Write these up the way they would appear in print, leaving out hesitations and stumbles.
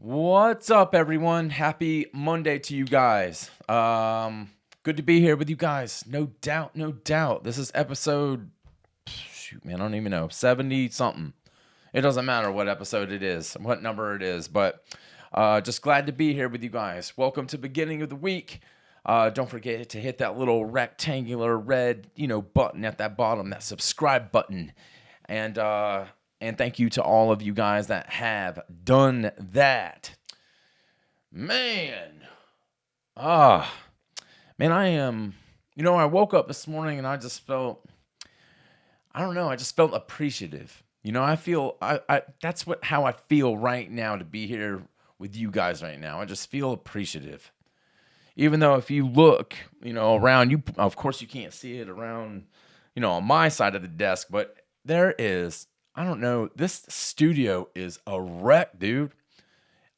What's up, everyone? Happy Monday to you guys. Good to be here with you guys. No doubt, no doubt. This is episode, shoot, man, I don't even know, 70 something. It doesn't matter what episode it is, what number it is, but just glad to be here with you guys. Welcome to beginning of the week. Don't forget to hit that little rectangular red, button at that bottom, that subscribe button, and thank you to all of you guys that have done that. Man, ah, man, I am. I woke up this morning and I just felt, I don't know, I just felt appreciative. I feel I that's how I feel right now to be here with you guys right now. I just feel appreciative. Even though if you look, around you, of course you can't see it around, on my side of the desk, but there is, I don't know, this studio is a wreck, dude.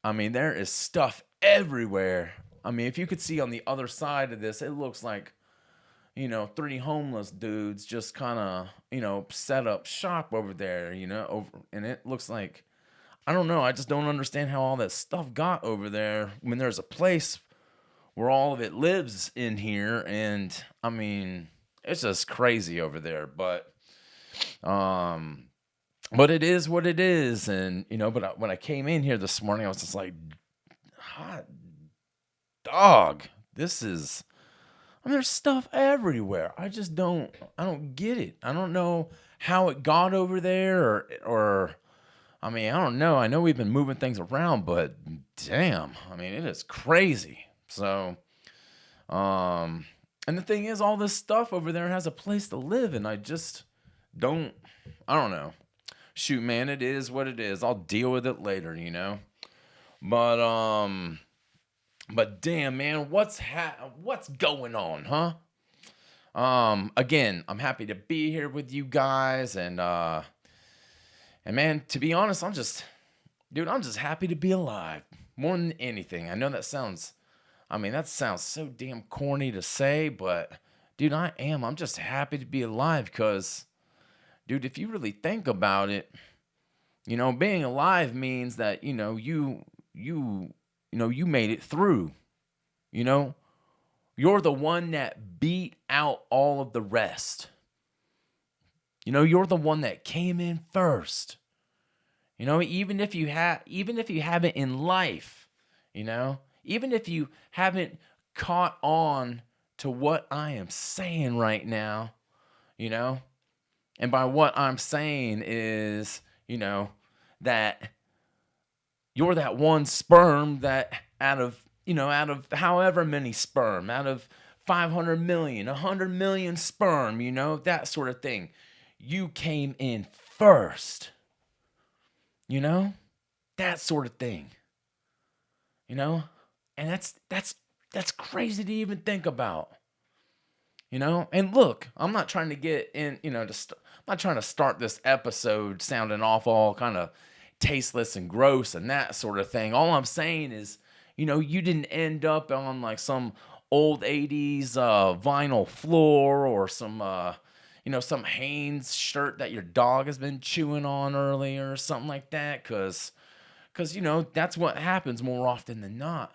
I mean, there is stuff everywhere. I mean, if you could see on the other side of this, it looks like, three homeless dudes just kind of, set up shop over there, and it looks like, I don't know, I just don't understand how all that stuff got over there when there's a place where all of it lives in here. And I mean, it's just crazy over there, but it is what it is. And, when I came in here this morning, I was just like, hot dog, there's stuff everywhere. I don't get it. I don't know how it got over there or, I mean, I don't know. I know we've been moving things around, but damn, I mean, it is crazy. So, and the thing is, all this stuff over there has a place to live, and I don't know. Shoot, man, it is what it is. I'll deal with it later, But but damn, man, what's going on, huh? Again, I'm happy to be here with you guys, and man, to be honest, I'm just happy to be alive more than anything. I know that sounds so damn corny to say, but dude, I am. I'm just happy to be alive because, dude, if you really think about it, being alive means that, you made it through. You're the one that beat out all of the rest. You're the one that came in first. Even if you haven't in life, even if you haven't caught on to what I am saying right now, and by what I'm saying is, that you're that one sperm that out of however many sperm, out of 500 million, 100 million sperm, that sort of thing. You came in first, that sort of thing, and that's crazy to even think about, and look, I'm not trying to get in, I'm not trying to start this episode sounding all kind of tasteless and gross and that sort of thing. All I'm saying is, you didn't end up on like some old 80s vinyl floor or some Hanes shirt that your dog has been chewing on earlier or something like that, because that's what happens more often than not.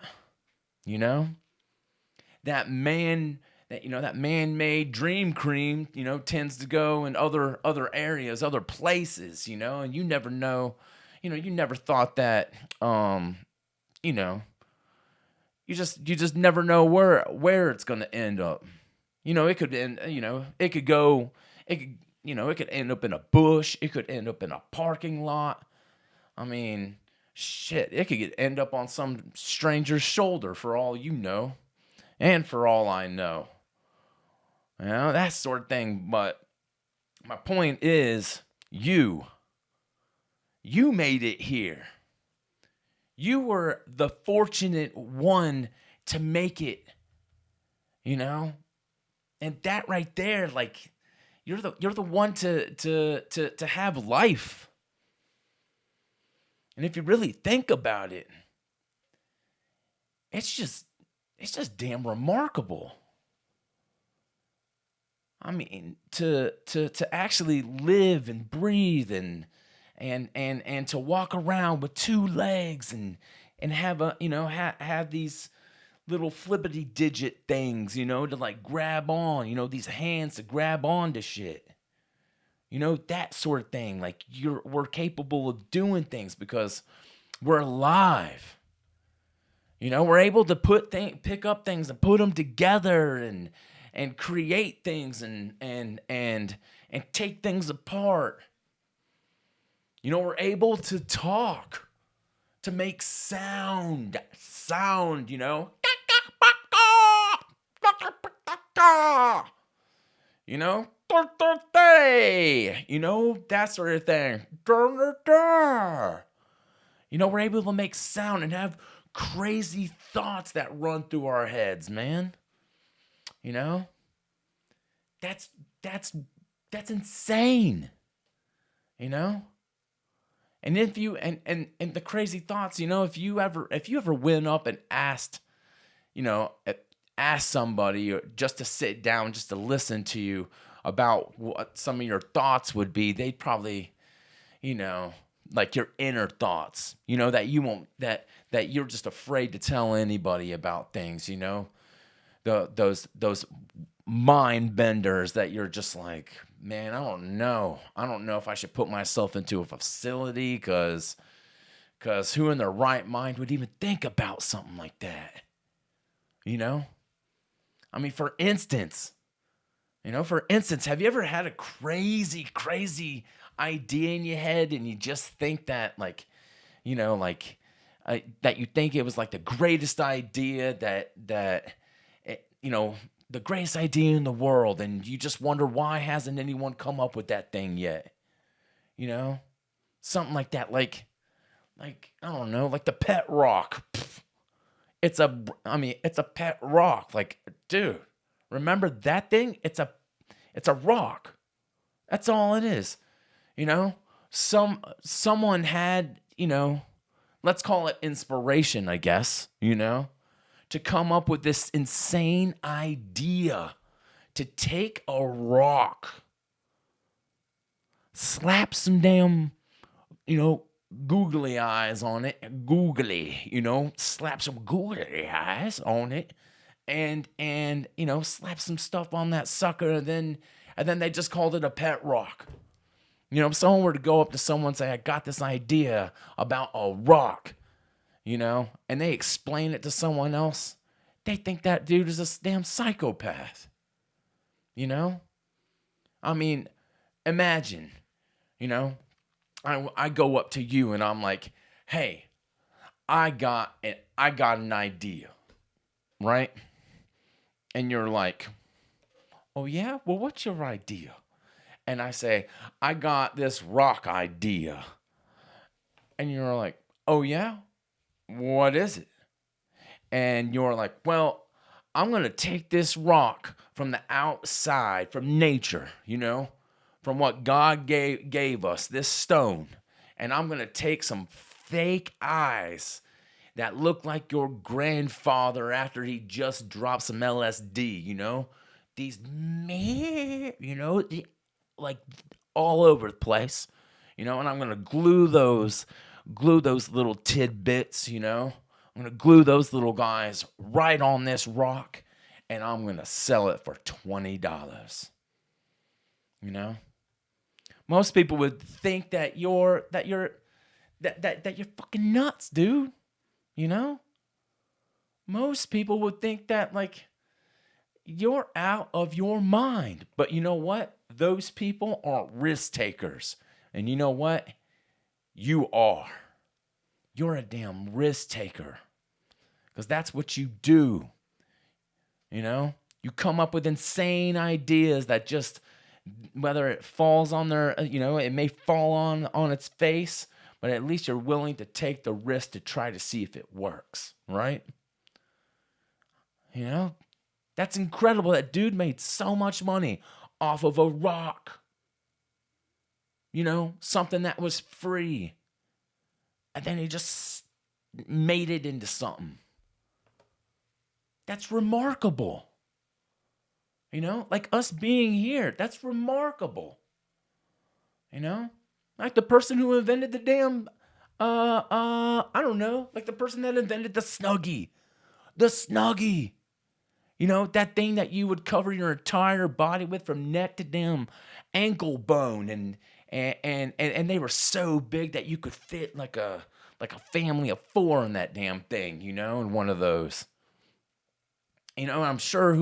That man-made dream cream, tends to go in other areas, other places, and you never know, you never thought that, you know, you just never know where it's gonna end up. It could end, it could end up in a bush, it could end up in a parking lot. I mean, shit, it could end up on some stranger's shoulder for all you know, and for all I know. That sort of thing. But my point is, you made it here. You were the fortunate one to make it, and that right there, like, you're the one to have life. And if you really think about it, it's just damn remarkable. I mean, to actually live and breathe and to walk around with two legs and and have have these little flippity digit things, to like grab on, these hands to grab on to shit. That sort of thing. Like we're capable of doing things because we're alive. We're able to pick up things and put them together and create things and take things apart. We're able to talk, to make sound, that sort of thing. We're able to make sound and have crazy thoughts that run through our heads, man. That's insane. And if you and the crazy thoughts, if you ever went up and asked somebody or just to sit down, just to listen to you about what some of your thoughts would be, they'd probably, like your inner thoughts, that you won't, that you're just afraid to tell anybody about things, those mind benders that you're just like, man, I don't know if I should put myself into a facility because who in their right mind would even think about something like that? I mean, for instance, have you ever had a crazy idea in your head and you just think that that you think it was like the greatest idea the greatest idea in the world, and you just wonder why hasn't anyone come up with that thing yet? Something like that, like I don't know, like the pet rock. It's a pet rock. Like, dude, remember that thing? It's a rock. That's all it is. Someone had, let's call it inspiration, I guess, to come up with this insane idea to take a rock, slap some damn, googly eyes on it, slap some googly eyes on it, and slap some stuff on that sucker, and then they just called it a pet rock. If someone were to go up to someone and say, I got this idea about a rock, and they explain it to someone else, they think that dude is a damn psychopath. I mean, imagine, I go up to you and I'm like, hey, I got an idea, right? And you're like, oh yeah? Well, what's your idea? And I say, I got this rock idea. And you're like, oh yeah? What is it? And you're like, well, I'm going to take this rock from the outside, from nature, from what God gave us, this stone. And I'm going to take some fake eyes that look like your grandfather after he just dropped some LSD, these, like all over the place, and I'm going to glue those little tidbits, I'm going to glue those little guys right on this rock, and I'm going to sell it for $20. Most people would think that you're fucking nuts, dude. Most people would think that like you're out of your mind. But you know what? Those people aren't risk takers. And you know what? You are. You're a damn risk taker. Because that's what you do. You come up with insane ideas that just, whether it falls on their, it may fall on its face, but at least you're willing to take the risk to try to see if it works, right? That's incredible. That dude made so much money off of a rock. Something that was free. And then he just made it into something. That's remarkable. Like us being here, that's remarkable. Like the person who invented the damn I don't know, like the person that invented the Snuggie. The Snuggie. You know, that thing that you would cover your entire body with from neck to damn ankle bone, and they were so big that you could fit like a family of four in that damn thing, you know, in one of those. You know, I'm sure,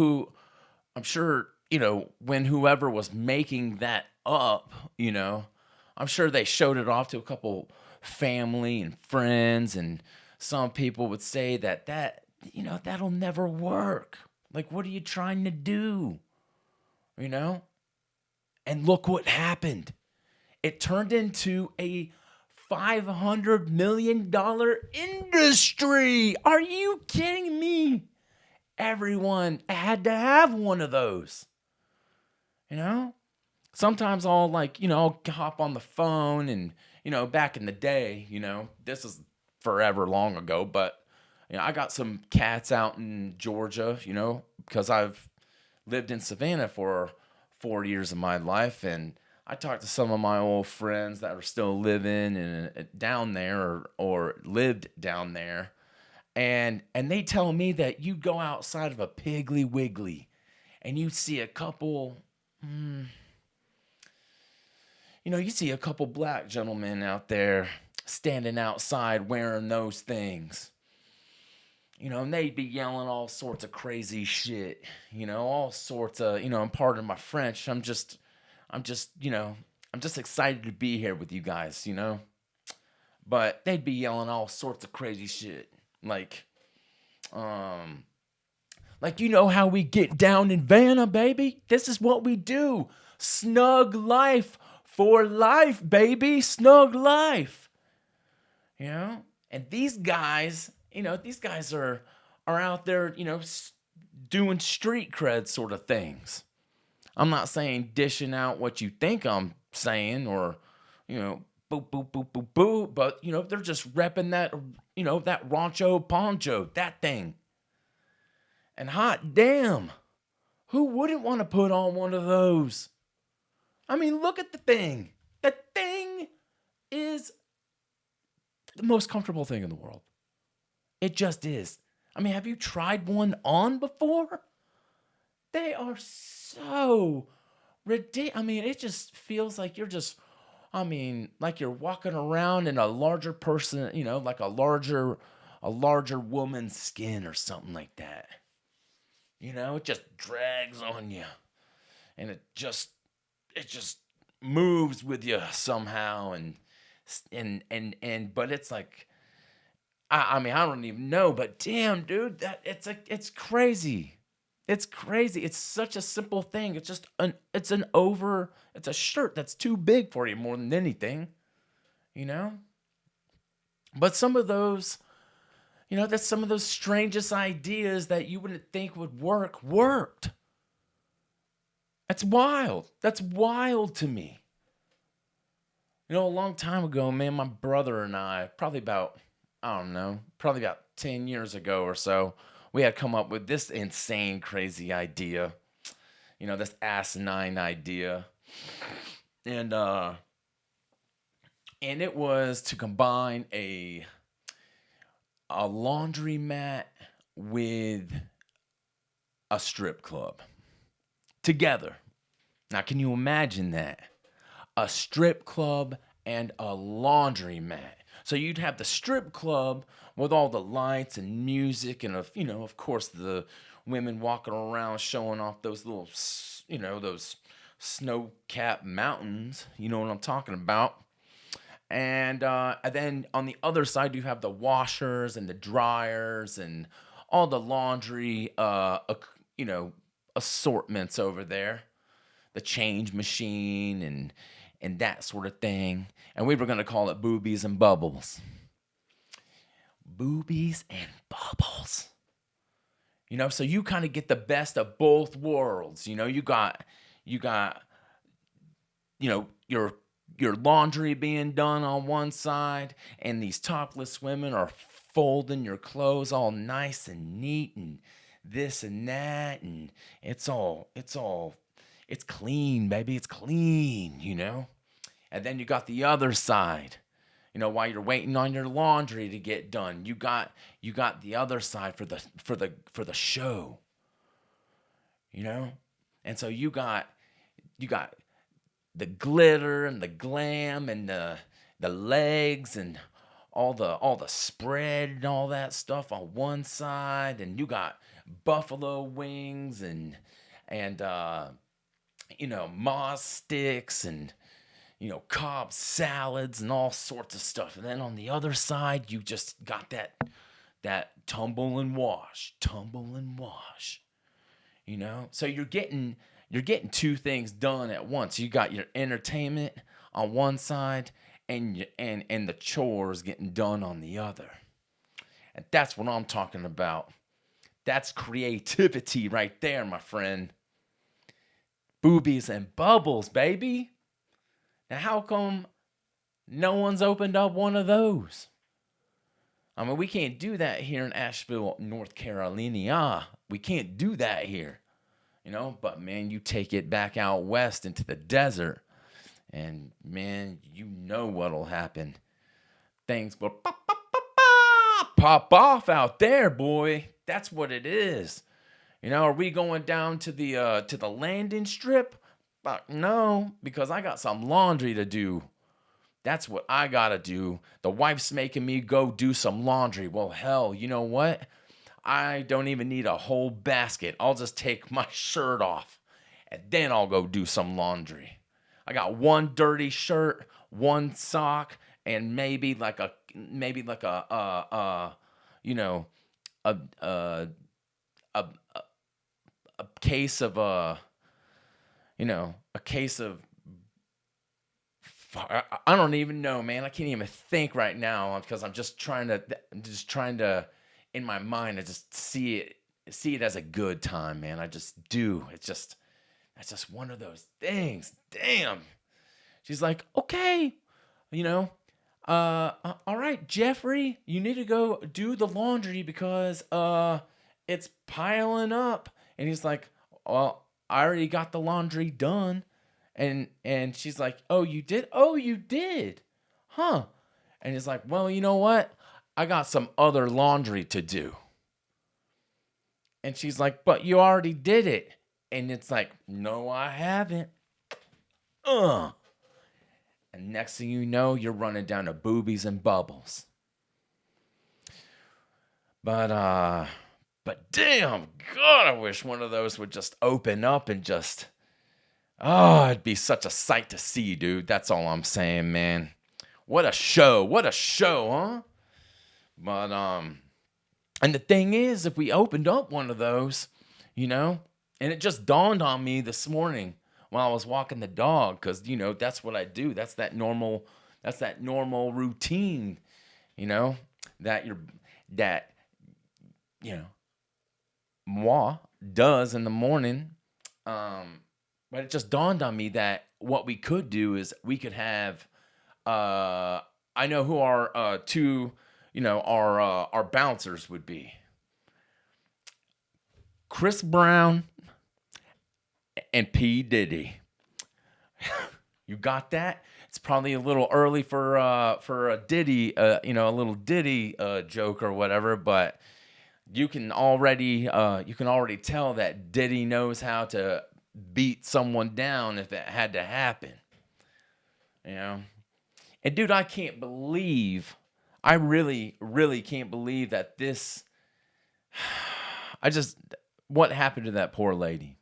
you know, when whoever was making that up, you know, I'm sure they showed it off to a couple family and friends, and some people would say that, you know, that'll never work. Like, what are you trying to do? You know? And look what happened. It turned into a $500 million industry. Are you kidding me? Everyone had to have one of those. You know? Sometimes I'll like, you know, I'll hop on the phone and, you know, back in the day, you know, this is forever long ago, but you know, I got some cats out in Georgia, you know, because I've lived in Savannah for 4 years of my life, and I talked to some of my old friends that are still living down there or lived down there, and they tell me that you go outside of a Piggly Wiggly and you see a couple, you know, you see a couple black gentlemen out there standing outside wearing those things. You know, and they'd be yelling all sorts of crazy shit, you know, all sorts of, you know, and pardon my French. You know, I'm just excited to be here with you guys, you know. But they'd be yelling all sorts of crazy shit. Um, like, you know how we get down in Vanna, baby? This is what we do. Snug life for life, baby. Snug life. You know? And these guys, you know, these guys are out there, you know, doing street cred sort of things. I'm not saying dishing out what you think I'm saying or, you know, boop, boop, boop, boop, boop, but, you know, they're just repping that, you know, that Rancho Poncho, that thing. And hot damn, who wouldn't want to put on one of those? I mean, look at the thing. The thing is the most comfortable thing in the world. It just is. I mean, have you tried one on before? They are so ridiculous. I mean, it just feels like you're just, I mean, like you're walking around in a larger person, you know, like a larger woman's skin or something like that. You know, it just drags on you, and it just moves with you somehow, and but it's like, I mean, I don't even know, but damn, dude, that it's crazy. It's crazy. It's such a simple thing. It's just it's a shirt that's too big for you more than anything, you know? But some of those, you know, that's some of those strangest ideas that you wouldn't think would work worked. That's wild. That's wild to me. You know, a long time ago, man, my brother and I, probably about, I don't know, probably about 10 years ago or so, we had come up with this insane, crazy idea. You know, this asinine idea. And and it was to combine a laundromat with a strip club together. Now, can you imagine that? A strip club and a laundromat. So you'd have the strip club with all the lights and music and, you know, of course, the women walking around showing off those little, you know, those snow-capped mountains. You know what I'm talking about. And then on the other side, you have the washers and the dryers and all the laundry, you know, assortments over there. The change machine and that sort of thing. And we were going to call it Boobies and Bubbles. Boobies and Bubbles. You know, so you kind of get the best of both worlds. You know, you got, you know, your laundry being done on one side, and these topless women are folding your clothes all nice and neat and this and that, and it's clean, baby. It's clean, you know? And then you got the other side While you're waiting on your laundry to get done, you got the other side for the show, and so you got the glitter and the glam and the legs and all the spread and all that stuff on one side, and you got buffalo wings and moz sticks and Cobb salads and all sorts of stuff. And then on the other side, you just got that tumble and wash. So you're getting two things done at once. You got your entertainment on one side and the chores getting done on the other. And that's what I'm talking about. That's creativity right there, my friend. Boobies and bubbles, baby. Now, how come no one's opened up one of those? I mean, we can't do that here in Asheville, North Carolina. We can't do that here, But, man, you take it back out west into the desert, and, man, you know what'll happen. Things will pop off out there, boy. That's what it is. Are we going down to the landing strip? Fuck no, because I got some laundry to do. That's what I gotta do. The wife's making me go do some laundry. Well, hell, you know what? I don't even need a whole basket. I'll just take my shirt off, and then I'll go do some laundry. I got one dirty shirt, one sock, and maybe like a case of a case of, I don't even know, man. I can't even think right now because I'm just trying to, in my mind, I just see it as a good time, man. I just do. That's just one of those things. Damn. She's like, okay, all right, Jeffrey, you need to go do the laundry because it's piling up. And he's like, well, I already got the laundry done. And she's like, oh, you did? Oh, you did? Huh. And he's like, well, you know what? I got some other laundry to do. And she's like, but you already did it. And it's like, no, I haven't. And next thing you know, you're running down to boobies and bubbles. But damn, God, I wish one of those would just open up and just, it'd be such a sight to see, dude. That's all I'm saying, man. What a show, huh? But, and the thing is, if we opened up one of those, and it just dawned on me this morning while I was walking the dog, because, that's what I do. That's that normal routine, that moi does in the morning. But it just dawned on me that what we could do is we could have, I know who our two, our bouncers would be. Chris Brown and P. Diddy. You got that? It's probably a little early for a Diddy, a little Diddy joke or whatever, but you can already tell that Diddy knows how to beat someone down if it had to happen. And dude, I really, really can't believe that this, what happened to that poor lady?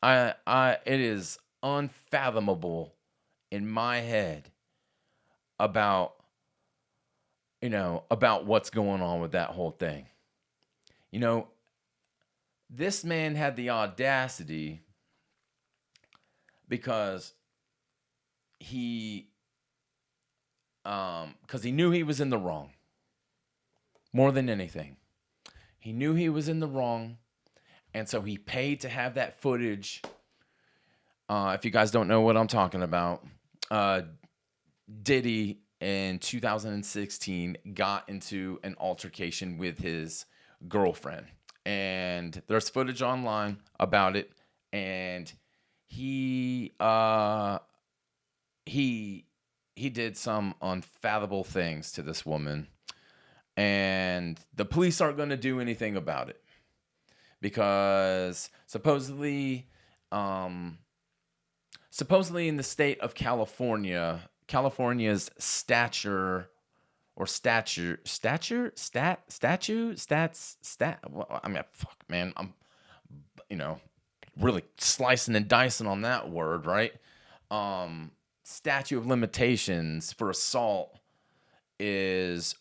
It is unfathomable in my head about what's going on with that whole thing. This man had the audacity because he knew he was in the wrong. More than anything. He knew he was in the wrong, and so he paid to have that footage. If you guys don't know what I'm talking about, Diddy in 2016 got into an altercation with his girlfriend. And there's footage online about it, and he he did some unfathomable things to this woman, and the police aren't going to do anything about it because supposedly in the state of California, California's stature or stature stature stat statue stats stat well, I mean, fuck, man, I'm you know really slicing and dicing on that word, right? Statute of limitations for assault is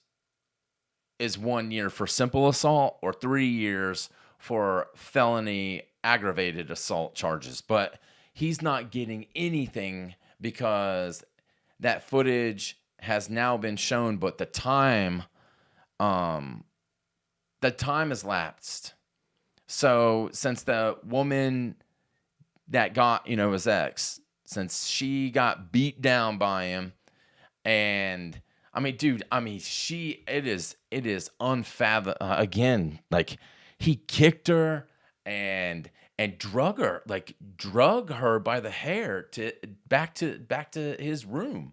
1 year for simple assault or 3 years for felony aggravated assault charges. But he's not getting anything because that footage has now been shown, but the time has lapsed. So since the woman that got, his ex, since she got beat down by him, and I mean, dude, it is unfathomable. Again, like, he kicked her and drug her by the hair back to his room,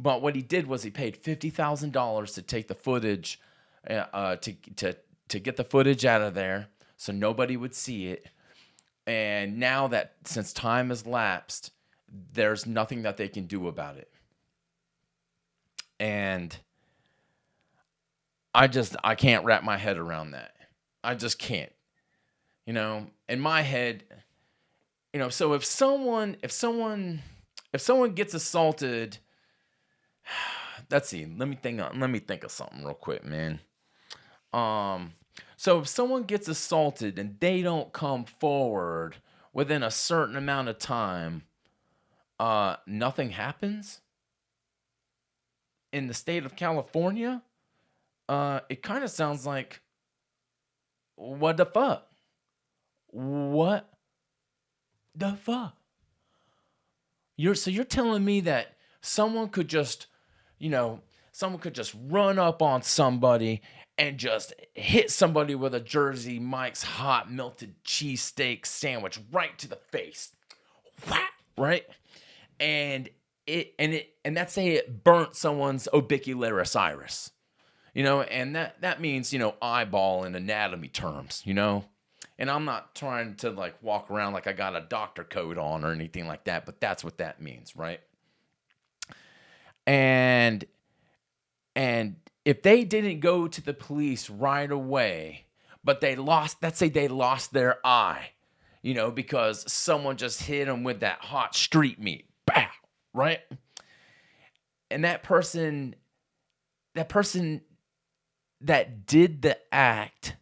But what he did was he paid $50,000 to take the footage, to get the footage out of there, so nobody would see it. And now that since time has lapsed, there's nothing that they can do about it. And I can't wrap my head around that. I just can't. In my head, so if someone gets assaulted, let's see, let me think of something real quick, man. So if someone gets assaulted and they don't come forward within a certain amount of time, nothing happens in the state of California. It kind of sounds like, what the fuck? What the fuck? You're telling me that someone could just run up on somebody and just hit somebody with a Jersey Mike's hot melted cheesesteak sandwich right to the face, right? And let's say it burnt someone's orbicularis iris, and that means, eyeball in anatomy terms, and I'm not trying to walk around like I got a doctor coat on or anything like that, but that's what that means, right? And if they didn't go to the police right away, but let's say they lost their eye, because someone just hit them with that hot street meat, bow, right? And that person that did the act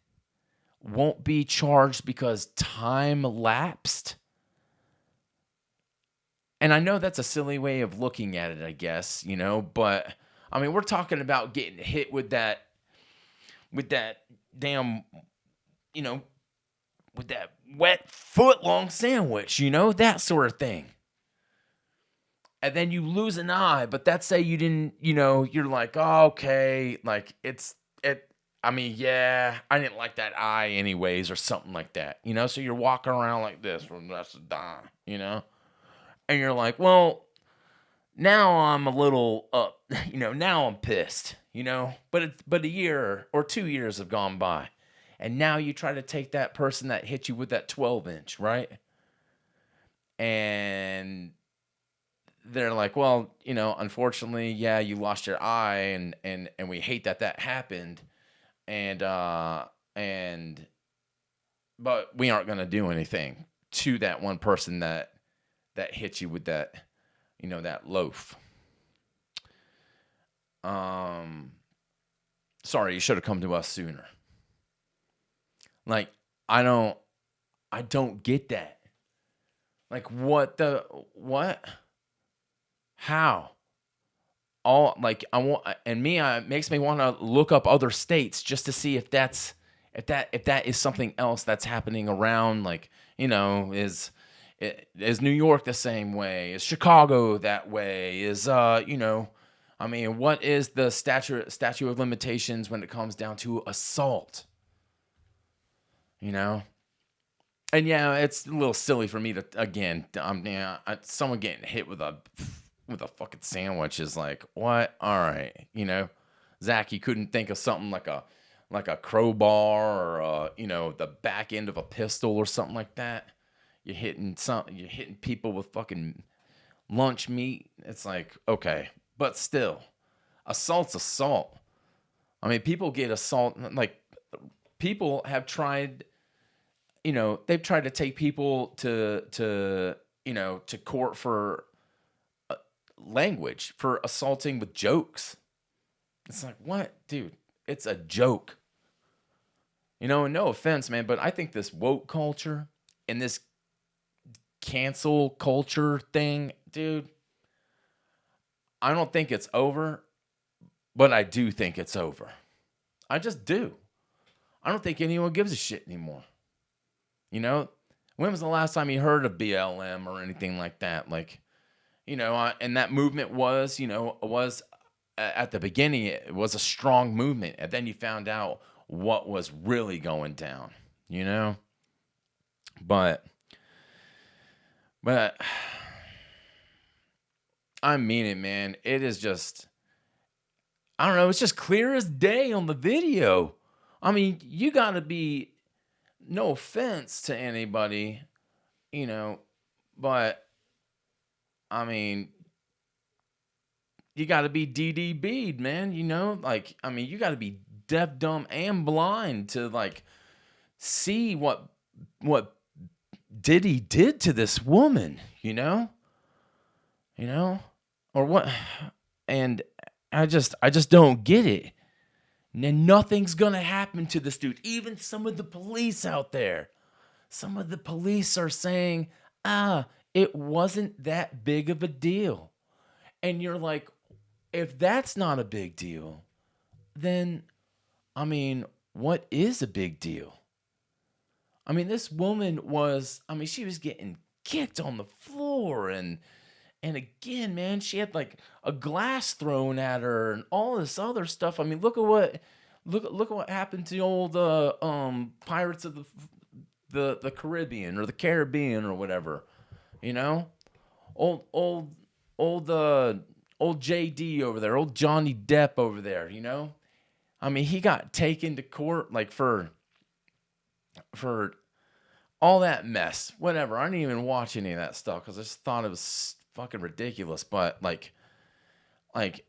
won't be charged because time lapsed. And I know that's a silly way of looking at it, I guess, but I mean, we're talking about getting hit with that damn, with that wet foot-long sandwich, that sort of thing. And then you lose an eye, but let's say you didn't, you're like, oh, okay, like yeah, I didn't like that eye anyways, or something like that, so you're walking around like this from the rest of the time, and you're like, well, now I'm a little up, now I'm pissed, but a year or 2 years have gone by, and now you try to take that person that hit you with that 12-inch, right? And they're like, well, unfortunately, yeah, you lost your eye, and we hate that happened, but we aren't going to do anything to that one person that hit you with that, that loaf. Sorry, you should have come to us sooner. Like, I don't get that. Like, what? How? It makes me want to look up other states just to see if that is something else that's happening around. Like, is New York the same way? Is Chicago that way? What is the statute of limitations when it comes down to assault? And yeah, it's a little silly for me to, again, someone getting hit with a with a fucking sandwich is like, what? All right, Zach, you couldn't think of something like a crowbar or the back end of a pistol or something like that. You're hitting people with fucking lunch meat. It's like, okay, but still, assault's assault. I mean, people get assault, like people have tried, they've tried to take people to court for language, for assaulting with jokes. It's like, what, dude? It's a joke. No offense, man, but I think this woke culture and this cancel culture thing, dude, I don't think it's over, but I do think it's over. I just do. I don't think anyone gives a shit anymore. When was the last time you heard of BLM or anything like that? Like, and that movement was at the beginning, it was a strong movement. And then you found out what was really going down, But I mean it, man. It is just, I don't know. It's just clear as day on the video. I mean, you got to be, no offense to anybody, but I mean, you got to be DDB'd, man, like, I mean, you got to be deaf, dumb, and blind to like see what Diddy did to this woman, or what, and I just don't get it. And nothing's gonna happen to this dude. Even some of the police out there, some of the police are saying, it wasn't that big of a deal. And you're like, if that's not a big deal, then, I mean, what is a big deal? I mean, this woman was, she was getting kicked on the floor and again, man, she had like a glass thrown at her and all this other stuff. I mean, look at what happened to the old Pirates of the Caribbean or the Caribbean or whatever, old JD over there, old Johnny Depp over there, I mean, he got taken to court like for all that mess, whatever. I didn't even watch any of that stuff because I just thought it was fucking ridiculous. But like,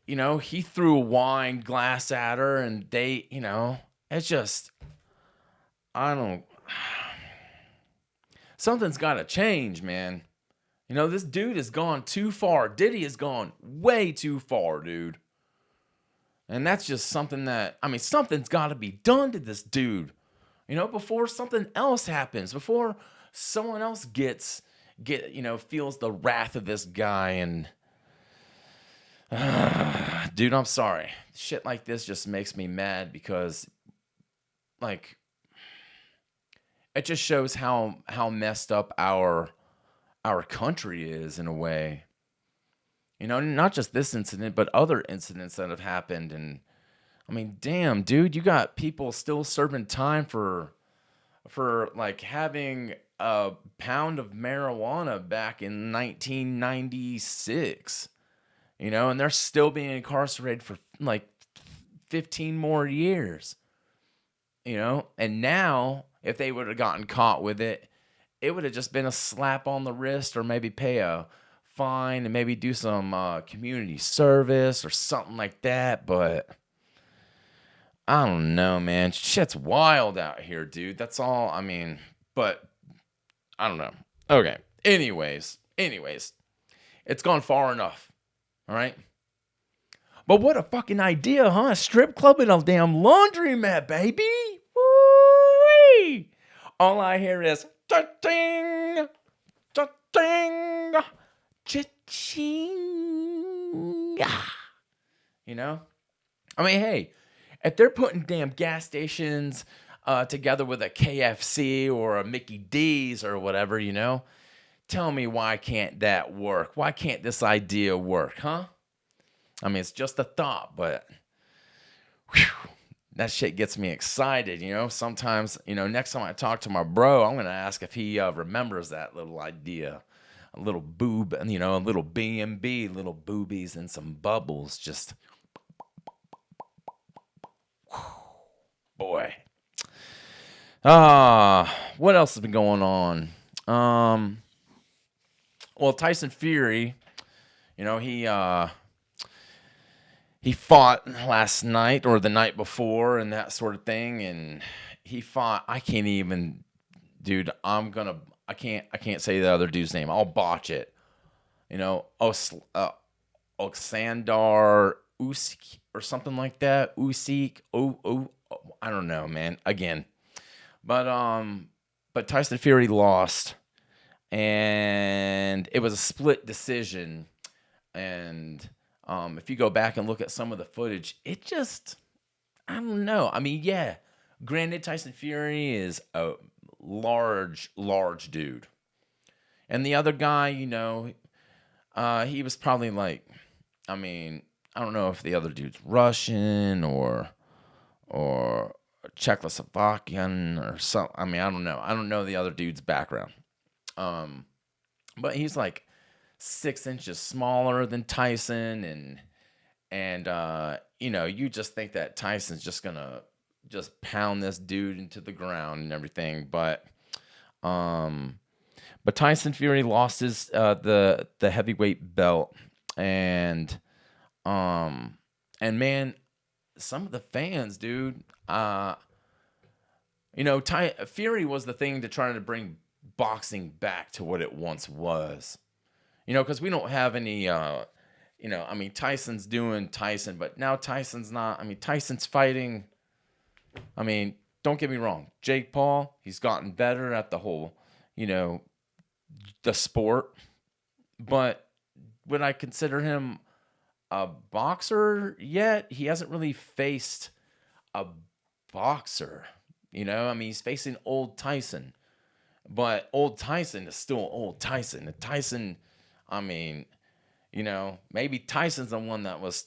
he threw a wine glass at her and they, it's just, something's got to change, man. This dude has gone too far. Diddy has gone way too far, dude. And that's just something that, something's got to be done to this dude, before something else happens, before someone else feels the wrath of this guy. And dude, I'm sorry. Shit like this just makes me mad because like it just shows how messed up our country is in a way. Not just this incident, but other incidents that have happened. And I mean, damn, dude, you got people still serving time for like having a pound of marijuana back in 1996, and they're still being incarcerated for like 15 more years, and now if they would have gotten caught with it, it would have just been a slap on the wrist or maybe pay a fine and maybe do some community service or something like that. But I don't know, man. Shit's wild out here, dude. That's all. But I don't know. Okay. Anyways, it's gone far enough. All right. But what a fucking idea, huh? A strip club in a damn laundromat, baby. Woo-wee. All I hear is cha-ching, cha-ching, cha-ching. Hey, if they're putting damn gas stations together with a KFC or a Mickey D's or whatever, tell me why can't that work? Why can't this idea work, huh? It's just a thought, but whew, that shit gets me excited, Sometimes, next time I talk to my bro, I'm going to ask if he remembers that little idea. a little boob, a little B&B, little boobies and some bubbles. Just, boy. What else has been going on? Well, Tyson Fury, he fought last night or the night before and that sort of thing, and he fought. I can't even, dude. I can't say the other dude's name. I'll botch it. Oksandar Usyk or something like that. Usyk. I don't know, man. Again, but Tyson Fury lost, and it was a split decision. And if you go back and look at some of the footage, it just, I don't know. I mean, yeah, granted, Tyson Fury is a large dude, and the other guy, he was probably like, I mean, I don't know if the other dude's Russian or Czechoslovakian or something. I mean, I don't know. I don't know the other dude's background. But he's like 6 inches smaller than Tyson, and you just think that Tyson's just gonna just pound this dude into the ground and everything. But Tyson Fury lost his the heavyweight belt, and man, some of the fans, dude, Fury was the thing to try to bring boxing back to what it once was. Because we don't have any, I mean, Tyson's doing Tyson, but now Tyson's not. I mean, Tyson's fighting. I mean, don't get me wrong. Jake Paul, he's gotten better at the whole, the sport. But would I consider him a boxer yet? He hasn't really faced a boxer. I mean, he's facing old Tyson. But old Tyson is still old Tyson. And Tyson, I mean, maybe Tyson's the one that was,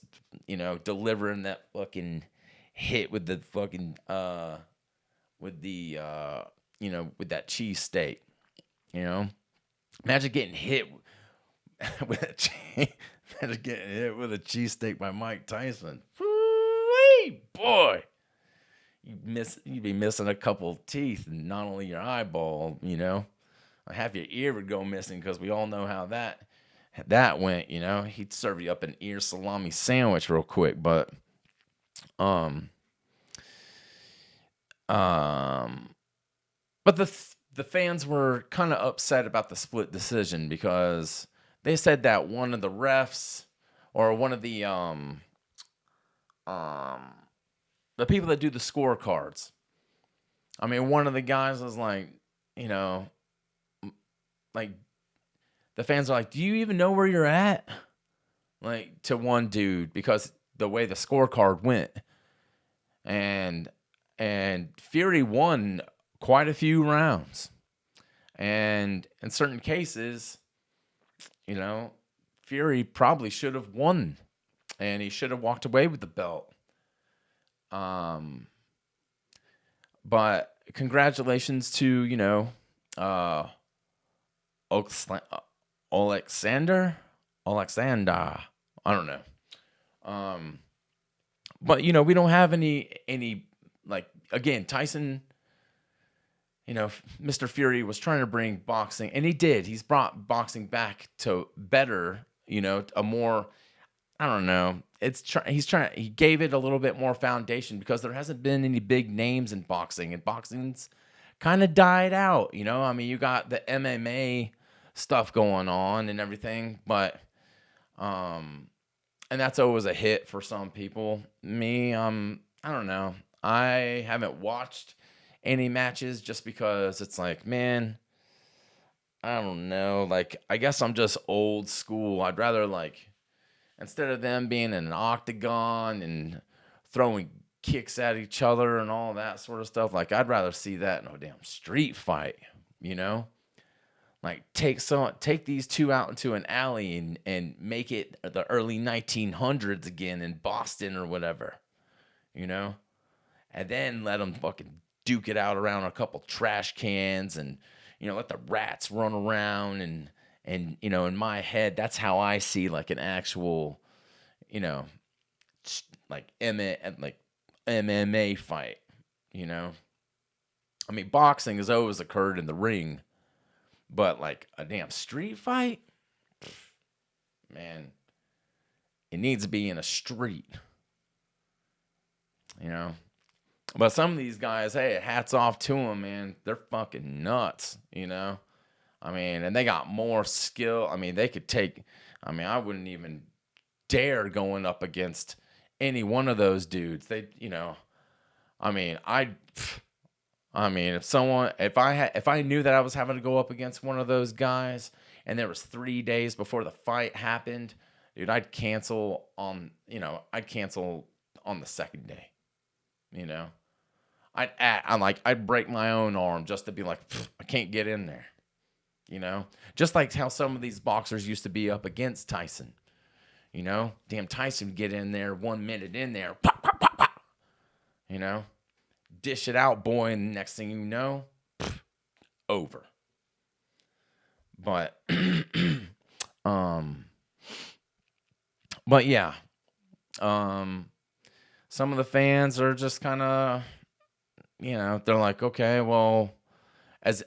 delivering that fucking hit with the fucking, with that cheesesteak, Imagine getting hit with imagine getting hit with a cheesesteak by Mike Tyson. Woo-wee, boy. You'd be missing a couple teeth, and not only your eyeball, half your ear would go missing, because we all know how that went. He'd serve you up an ear salami sandwich real quick. But but the fans were kind of upset about the split decision, because they said that one of the refs, or one of the people that do the scorecards, I mean, one of the guys was like, like, the fans are like, do you even know where you're at? Like, to one dude, because the way the scorecard went. And Fury won quite a few rounds. And in certain cases, Fury probably should have won, and he should have walked away with the belt. But congratulations to, Alexander. I don't know. But we don't have any like, again, Tyson. Mr. Fury was trying to bring boxing, and he did. He's brought boxing back to better, a more, I don't know. He gave it a little bit more foundation, because there hasn't been any big names in boxing, and boxing's kind of died out. I mean, you got the MMA stuff going on and everything, but and that's always a hit for some people. Me, I don't know. I haven't watched any matches, just because it's like, man, I don't know. Like, I guess I'm just old school. I'd rather, like, instead of them being in an octagon and throwing kicks at each other and all that sort of stuff, like, I'd rather see that in a damn street fight, Like, take these two out into an alley and make it the early 1900s again in Boston or whatever, And then let them fucking duke it out around a couple trash cans, and let the rats run around And, in my head, that's how I see like an actual, you know, like MMA fight, I mean, boxing has always occurred in the ring, but like a damn street fight, man, it needs to be in a street, you know. But some of these guys, hey, hats off to them, man. They're fucking nuts, I mean, and they got more skill. I mean, they could take. I mean, I wouldn't even dare going up against any one of those dudes. I mean, if I knew that I was having to go up against one of those guys, and there was 3 days before the fight happened, dude, I'd cancel on the second day. I'd break my own arm just to be like, I can't get in there. Just like how some of these boxers used to be up against Tyson. Damn, Tyson would get in there 1 minute in there, pop, pop, pop, pop. Dish it out, boy, and the next thing you know, over. But, but yeah, some of the fans are just kind of, they're like, okay, well, is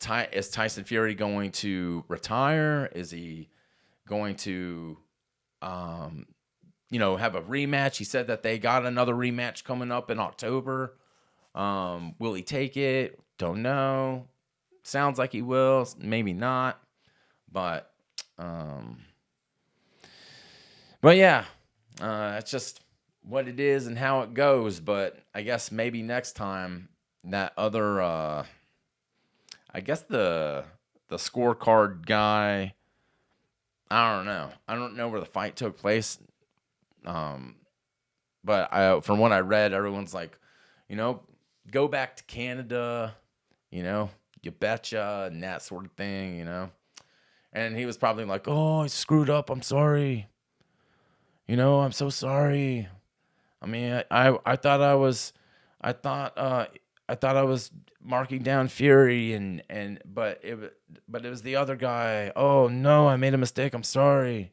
Tyson Fury going to retire? Is he going to, have a rematch? He said that they got another rematch coming up in October. Will he take it? Don't know. Sounds like he will. Maybe not. But yeah, it's just what it is and how it goes. But I guess maybe next time that other, I guess the scorecard guy, I don't know. I don't know where the fight took place. But from what I read, everyone's like, go back to Canada, you betcha, and that sort of thing, And he was probably like, oh, I screwed up. I'm sorry. I'm so sorry. I mean, I thought I was marking down Fury but it was the other guy. Oh no, I made a mistake. I'm sorry.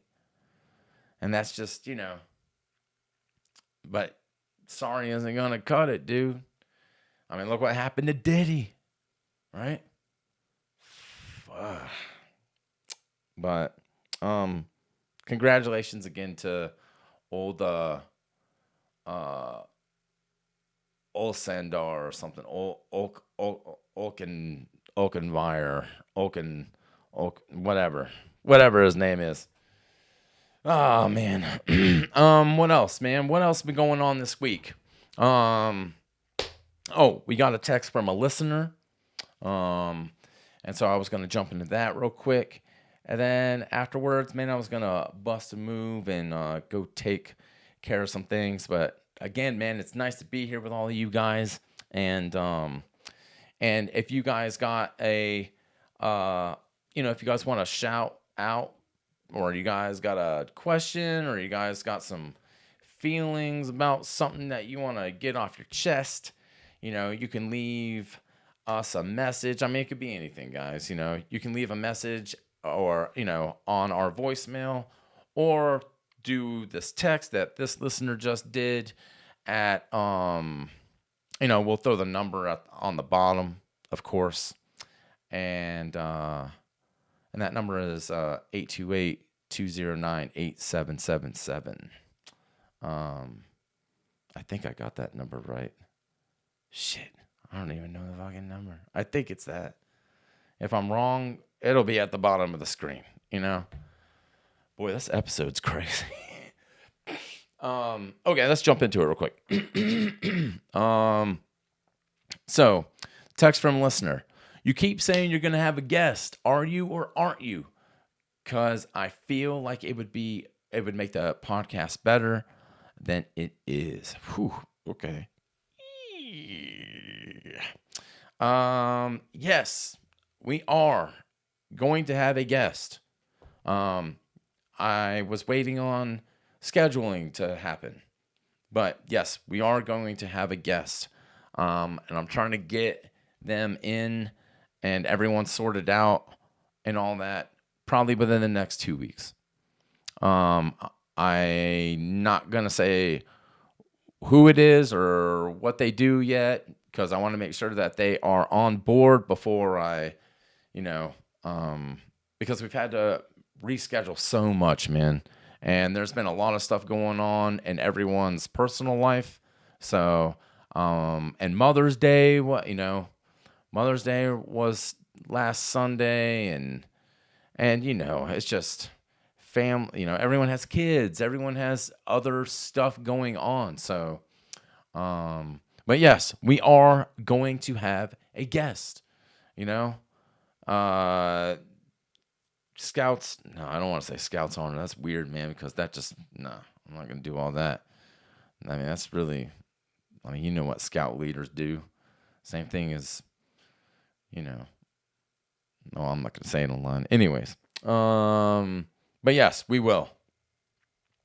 And that's just, but sorry isn't gonna cut it, dude. I mean, look what happened to Diddy, right? But congratulations again to old Olsandar or something. Olkenvire, whatever his name is. Oh man. What else, man? What else been going on this week? We got a text from a listener. And so I was gonna jump into that real quick. And then afterwards, man, I was gonna bust a move and go take care of some things. But again, man, it's nice to be here with all of you guys. And if you guys got if you guys want to shout out, or you guys got a question, or you guys got some feelings about something that you want to get off your chest, you can leave us a message. I mean, it could be anything, guys. You can leave a message or, on our voicemail, or do this text that this listener just did at, we'll throw the number on the bottom, of course. And that number is 828-209-8777. I think I got that number right. Shit, I don't even know the fucking number. I think it's that. If I'm wrong, it'll be at the bottom of the screen, Boy, this episode's crazy. Okay, let's jump into it real quick. So, text from listener. You keep saying you're going to have a guest. Are you or aren't you? Because I feel like it would make the podcast better than it is. Whew, okay. Yes, we are going to have a guest. I was waiting on scheduling to happen, but yes, we are going to have a guest. And I'm trying to get them in and everyone sorted out and all that probably within the next 2 weeks. I'm not going to say who it is or what they do yet, because I want to make sure that they are on board before I, because we've had to reschedule so much, man. And there's been a lot of stuff going on in everyone's personal life. So, and Mother's Day, Mother's Day was last Sunday, and it's just family, everyone has kids, everyone has other stuff going on. So, but yes, we are going to have a guest, Scouts. No, I don't want to say Scouts on. That's weird, man, because I'm not going to do all that. I mean, that's really, you know what Scout leaders do. Same thing as, no, I'm not going to say it online. Anyways, but yes, we will.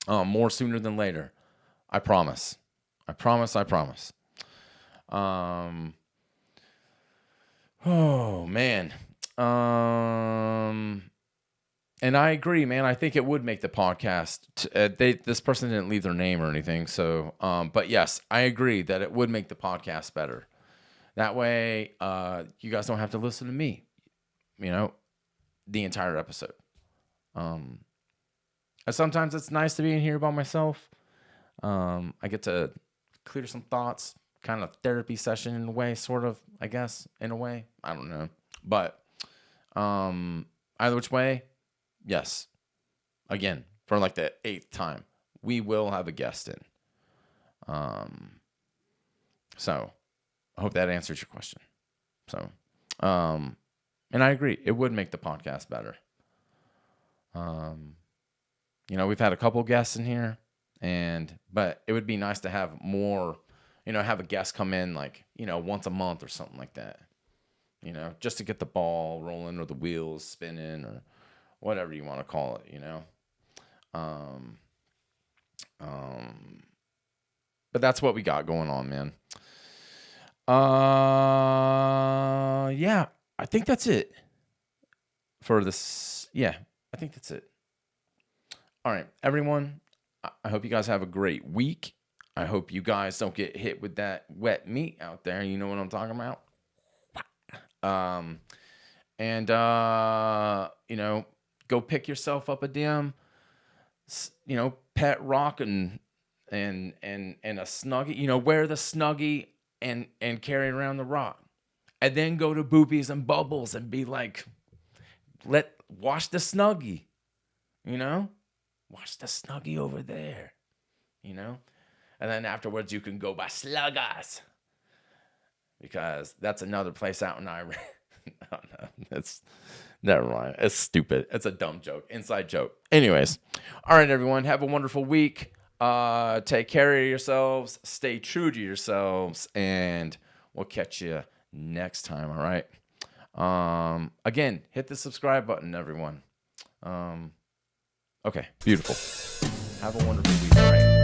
More sooner than later. I promise. I promise. Oh, man. And I agree, man. I think it would make the podcast. This person didn't leave their name or anything, so. But yes, I agree that it would make the podcast better. That way, you guys don't have to listen to me. The entire episode. Sometimes it's nice to be in here by myself. I get to clear some thoughts, kind of therapy session in a way, sort of. I guess in a way. I don't know, but either which way. Yes. Again, for like the 8th time, we will have a guest in. So I hope that answers your question. So, and I agree, it would make the podcast better. We've had a couple guests in here, but it would be nice to have more, have a guest come in like, once a month or something like that. Just to get the ball rolling or the wheels spinning or whatever you want to call it, But that's what we got going on, man. Yeah, I think that's it for this. Yeah, I think that's it. All right, everyone. I hope you guys have a great week. I hope you guys don't get hit with that wet meat out there. You know what I'm talking about? Go pick yourself up a damn, pet rock and a Snuggie. Wear the Snuggie and carry around the rock, and then go to Boobies and Bubbles and be like, wash the Snuggie, wash the Snuggie over there, and then afterwards you can go buy Sluggers, because that's another place out in Iran. I don't know. It's never mind. It's stupid. It's a dumb joke. Inside joke. Anyways. All right, everyone. Have a wonderful week. Take care of yourselves. Stay true to yourselves. And we'll catch you next time. All right. Again, hit the subscribe button, everyone. Okay. Beautiful. Have a wonderful week. All right.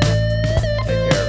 Take care.